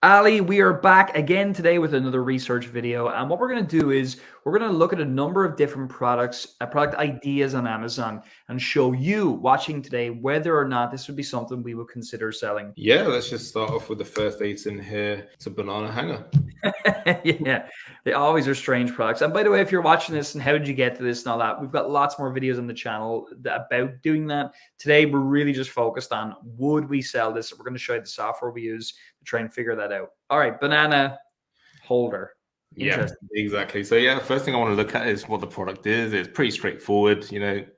Ali, we are back again today with another research video. And what we're going to do is we're going to look at a number of different products, product ideas on Amazon, and show you watching today whether or not this would be something we would consider selling. Yeah, let's just start off with the first item here. It's a banana hanger. Yeah, they always are strange products. And by the way, if you're watching this and how did you get to this and all that, we've got lots more videos on the channel about doing that. Today, we're really just focused on would we sell this? We're going to show you the software we use to try and figure that out. All right, banana holder. Yeah, Interesting. exactly. So yeah, first thing I want to look at is what the product is. It's pretty straightforward.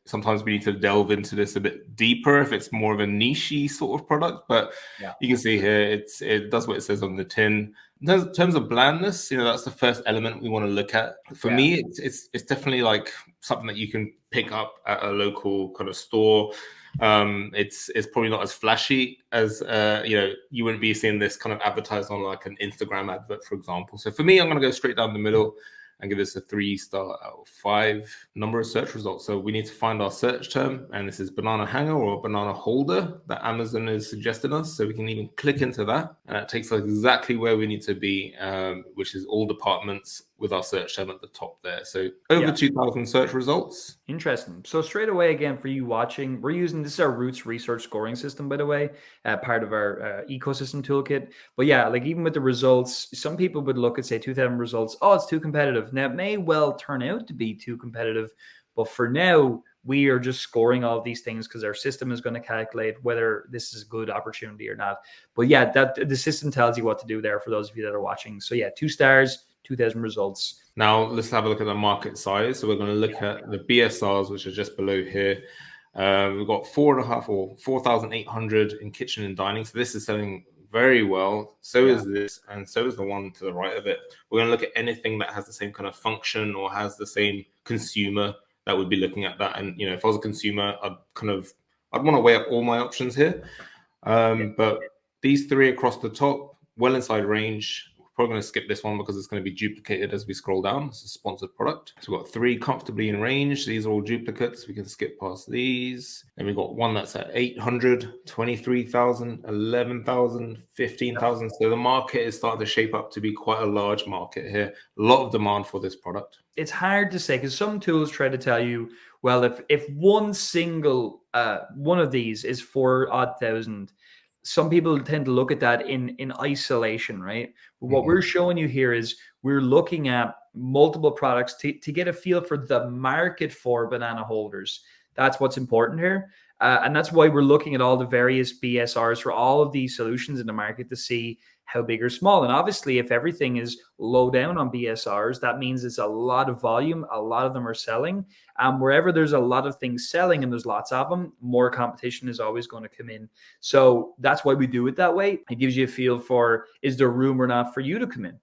Sometimes we need to delve into this a bit deeper if it's more of a niche-y sort of product. But Yeah. you can see here, it does what it says on the tin. In terms of blandness, that's the first element we want to look at. For me, it's definitely like something that you can pick up at a local kind of store. It's probably not as flashy as you wouldn't be seeing this kind of advertised on like an Instagram advert, for example. So for me, I'm going to go straight down the middle and give this a 3-star out of 5. Number of search results. So we need to find our search term, and this is banana hanger or banana holder that Amazon is suggesting us. So we can even click into that, and that takes us exactly where we need to be, which is all departments with our search term at the top there. So over 2,000 search results. Interesting. So straight away, again, for you watching, we're using, this is our Roots research scoring system, by the way, part of our ecosystem toolkit. But yeah, like even with the results, some people would look at, say, 2,000 results. Oh, it's too competitive. Now, it may well turn out to be too competitive. But for now, we are just scoring all of these things because our system is going to calculate whether this is a good opportunity or not. But yeah, that the system tells you what to do there for those of you that are watching. So yeah, 2 stars, 2,000 results. Now let's have a look at the market size. So we're going to look at the BSRs, which are just below here. We've got 4.5 or 4,800 in kitchen and dining. So this is selling very well. So is this, and so is the one to the right of it. We're going to look at anything that has the same kind of function or has the same consumer that would be looking at that. And if I was a consumer, I'd want to weigh up all my options here. But these 3 across the top, well inside range. Probably going to skip this one because it's going to be duplicated as we scroll down. It's a sponsored product. So we've got 3 comfortably in range. These are all duplicates. We can skip past these. And we've got one that's at 800, 23,000, 11,000, 15,000. So the market is starting to shape up to be quite a large market here. A lot of demand for this product. It's hard to say because some tools try to tell you, well, if one single one of these is 4,000, some people tend to look at that in isolation, right? But what we're showing you here is we're looking at multiple products to get a feel for the market for banana holders. That's what's important here. And that's why we're looking at all the various BSRs for all of these solutions in the market to see how big or small. And obviously, if everything is low down on BSRs, that means it's a lot of volume. A lot of them are selling. Wherever there's a lot of things selling and there's lots of them, more competition is always going to come in. So that's why we do it that way. It gives you a feel for, is there room or not for you to come in?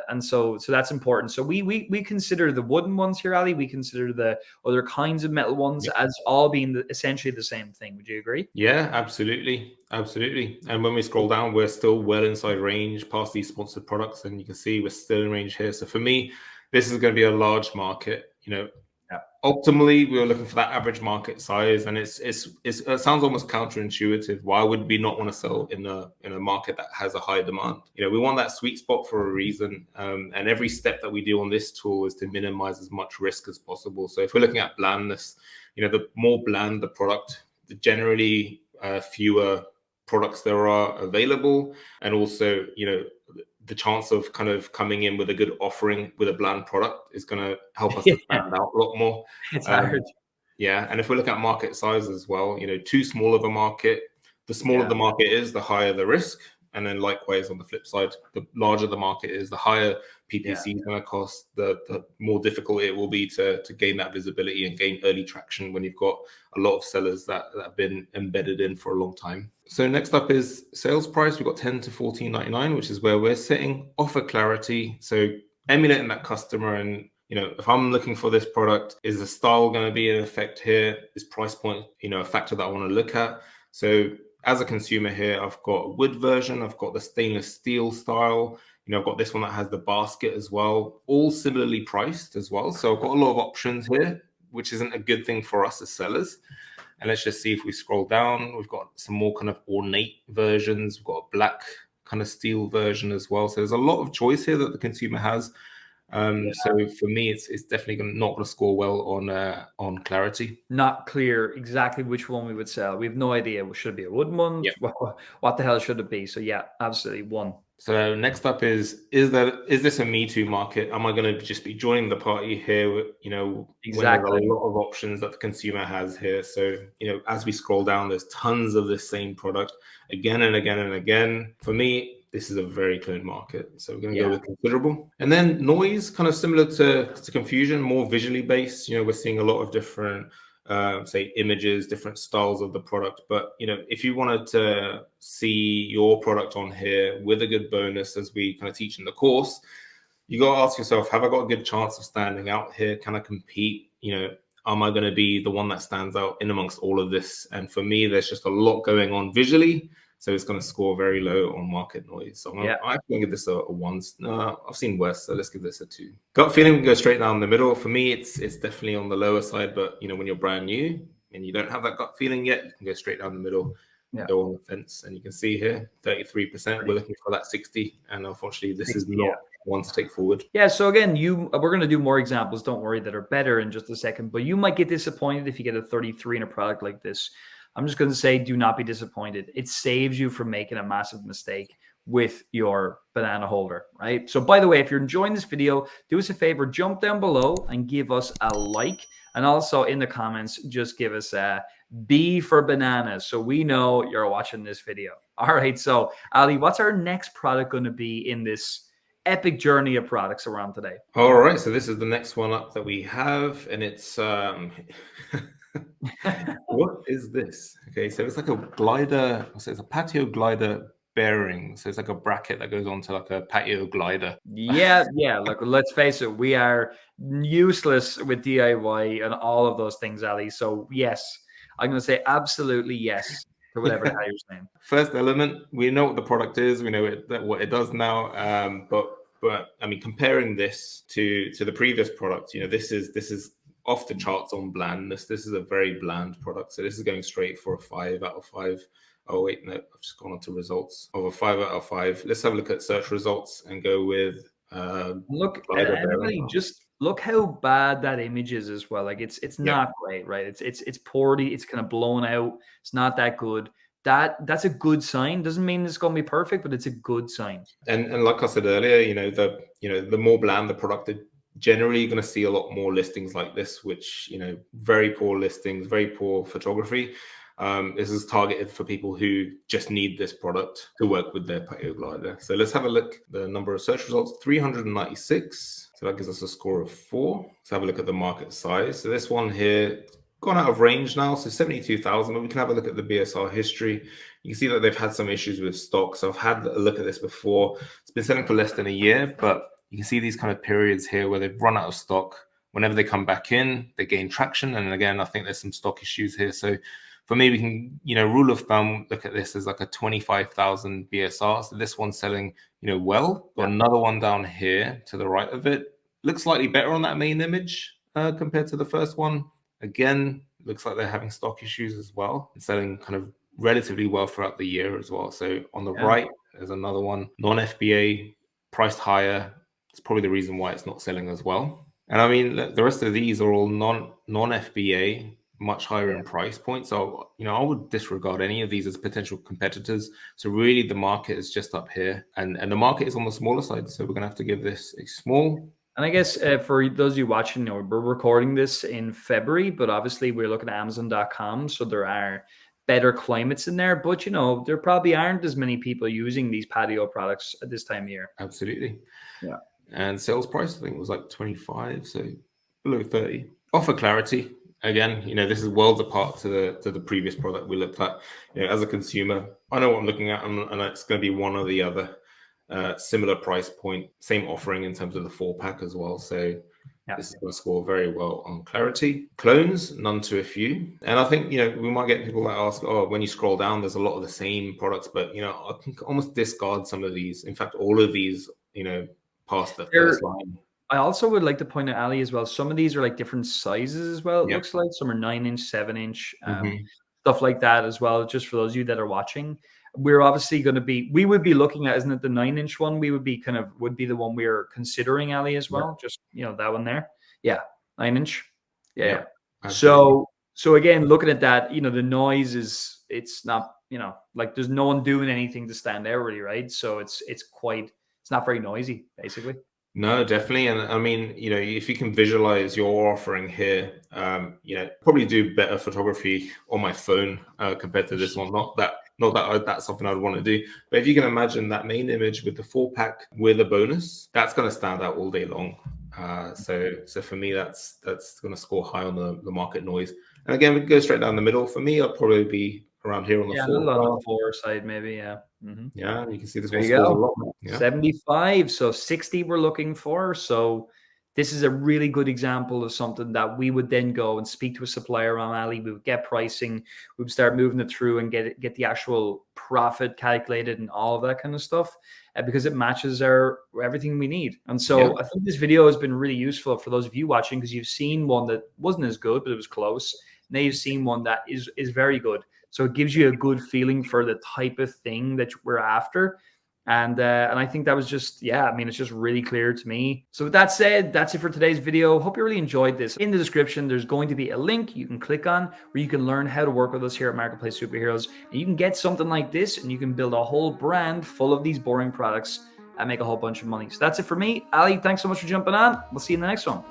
And so that's important. So we consider the wooden ones here, Ali. We consider the other kinds of metal ones as all being essentially the same thing. Would you agree? Yeah, absolutely. Absolutely. And when we scroll down, we're still well inside range past these sponsored products. And you can see we're still in range here. So for me, this is going to be a large market. Optimally, we were looking for that average market size, and it sounds almost counterintuitive. Why would we not want to sell in a market that has a high demand? We want that sweet spot for a reason, and every step that we do on this tool is to minimize as much risk as possible. So if we're looking at blandness, the more bland the product, the generally fewer products there are available, and also the chance of kind of coming in with a good offering with a bland product is going to help us to stand out a lot more. It's hard. Yeah, and if we look at market size as well, too small of a market, the smaller the market is, the higher the risk. And then likewise, on the flip side, the larger the market is, the higher PPC is going to cost, the more difficult it will be to gain that visibility and gain early traction when you've got a lot of sellers that have been embedded in for a long time. So next up is sales price. We've got 10 to 14.99, which is where we're sitting. Offer clarity. So emulating that customer, and if I'm looking for this product, is the style going to be in effect here? Is price point, a factor that I want to look at? So as a consumer here, I've got a wood version, I've got the stainless steel style, I've got this one that has the basket as well, all similarly priced as well. So I've got a lot of options here, which isn't a good thing for us as sellers. And let's just see if we scroll down, we've got some more kind of ornate versions. We've got a black kind of steel version as well. So there's a lot of choice here that the consumer has. So for me, it's definitely not going to score well on clarity. Not clear exactly which one we would sell. We have no idea. Should it be a wooden one? Yep. What the hell should it be? So yeah, absolutely one. So next up is this a Me Too market? Am I going to just be joining the party here? You know, when there's Exactly. a lot of options that the consumer has here. So you know, as we scroll down, there's tons of this same product again and again and again. For me, this is a very clean market. So we're going to go with considerable. And then noise, kind of similar to confusion, more visually based. You know, we're seeing a lot of different say images, different styles of the product. But you know, if you wanted to see your product on here with a good bonus, as we kind of teach in the course, you got to ask yourself, have I got a good chance of standing out here? Can I compete? You know, am I going to be the one that stands out in amongst all of this? And for me, there's just a lot going on visually. So it's going to score very low on market noise. So I'm going to give this a 1. I've seen worse, so let's give this a 2. Gut feeling, we can go straight down the middle. For me, it's definitely on the lower side. But you know, when you're brand new and you don't have that gut feeling yet, you can go straight down the middle, go on the fence, and you can see here 33%. We're looking for that 60, and unfortunately, this is not one to take forward. Yeah. So again, we're going to do more examples. Don't worry, that are better in just a second. But you might get disappointed if you get a 33 in a product like this. I'm just going to say, do not be disappointed. It saves you from making a massive mistake with your banana holder, right? So by the way, if you're enjoying this video, do us a favor, jump down below and give us a like. And also in the comments, just give us a B for bananas, so we know you're watching this video. All right. So Ali, what's our next product going to be in this epic journey of products around today? All right. So this is the next one up that we have, and it's what is this? Okay, so it's like a glider. So it's a patio glider bearing. So it's like a bracket that goes onto like a patio glider. Yeah. Look, let's face it, we are useless with DIY and all of those things, Ali. So yes, I'm going to say absolutely yes to whatever the hell you're saying. First element, we know what the product is. We know what it does now. But I mean, comparing this to the previous product, you know, this is off the charts on blandness. This is a very bland product. So this is going straight for a 5 out of 5. Oh, wait, no, I've just gone on to results of a 5 out of 5. Let's have a look at search results and go with look, everybody, just look how bad that image is as well. Like it's not great, right? It's poorly, it's kind of blown out. It's not that good. That's a good sign. Doesn't mean it's going to be perfect, but it's a good sign. And like I said earlier, the more bland the product, generally you're going to see a lot more listings like this, which, you know, very poor listings, very poor photography. This is targeted for people who just need this product to work with their patio glider. So let's have a look. The number of search results, 396. So that gives us a score of 4. Let's have a look at the market size. So this one here, gone out of range now, so 72,000, but we can have a look at the BSR history. You can see that they've had some issues with stock. So I've had a look at this before. It's been selling for less than a year, but you can see these kind of periods here where they've run out of stock. Whenever they come back in, they gain traction. And again, I think there's some stock issues here. So for me, we can, you know, rule of thumb, look at this as like a 25,000 BSR. So this one's selling, you know, well. Got another one down here to the right of it. Looks slightly better on that main image compared to the first one. Again, looks like they're having stock issues as well. And selling kind of relatively well throughout the year as well. So on the right, there's another one, non-FBA, priced higher. It's probably the reason why it's not selling as well. And I mean, the rest of these are all non-FBA, much higher in price point. So, you know, I would disregard any of these as potential competitors. So really the market is just up here, and the market is on the smaller side. So we're going to have to give this a small. And I guess for those of you watching, you know, we're recording this in February, but obviously we're looking at Amazon.com. So there are better climates in there, but you know, there probably aren't as many people using these patio products at this time of year. Absolutely. Yeah. And sales price, I think, was like 25, so below 30. Offer clarity. Again, you know, this is worlds apart to the previous product we looked at. You know, as a consumer, I know what I'm looking at, and it's going to be one or the other. Similar price point, same offering in terms of the 4-pack as well. So this is going to score very well on clarity. Clones, none to a few. And I think, you know, we might get people that ask, oh, when you scroll down, there's a lot of the same products, but, you know, I can almost discard some of these. In fact, all of these, you know, past the first line. I also would like to point out, Ali, as well, some of these are like different sizes as well. It looks like some are 9-inch, 7-inch, stuff like that as well, just for those of you that are watching. we're obviously going to be, we would be looking at, isn't it the 9-inch one? We would be would be the one we're considering, Ali, as well. Just, that one there. Yeah. 9-inch. Yeah. Absolutely. So again, looking at that, the noise it's not, like there's no one doing anything to stand out really, right? So it's not very noisy, basically. No, definitely. And I mean, if you can visualize your offering here, probably do better photography on my phone compared to this one. Not that that's something I'd want to do. But if you can imagine that main image with the 4-pack with a bonus, that's going to stand out all day long. So for me, that's going to score high on the market noise. And again, we can go straight down the middle. For me, I'll probably be around here on the 4. A little on the 4 side, maybe. Yeah. Mm-hmm. Yeah, you can see this There one you scores a go. lot more. Yeah. 75. So 60 we're looking for. So this is a really good example of something that we would then go and speak to a supplier on, Ali. We would get pricing. We would start moving it through and get the actual profit calculated and all of that kind of stuff, because it matches everything we need. And so I think this video has been really useful for those of you watching, because you've seen one that wasn't as good, but it was close. Now you've seen one that is very good. So it gives you a good feeling for the type of thing that we're after. And I think that was just, it's just really clear to me. So with that said, that's it for today's video. Hope you really enjoyed this. In the description, there's going to be a link you can click on where you can learn how to work with us here at Marketplace Superheroes. And you can get something like this, and you can build a whole brand full of these boring products and make a whole bunch of money. So that's it for me. Ali, thanks so much for jumping on. We'll see you in the next one.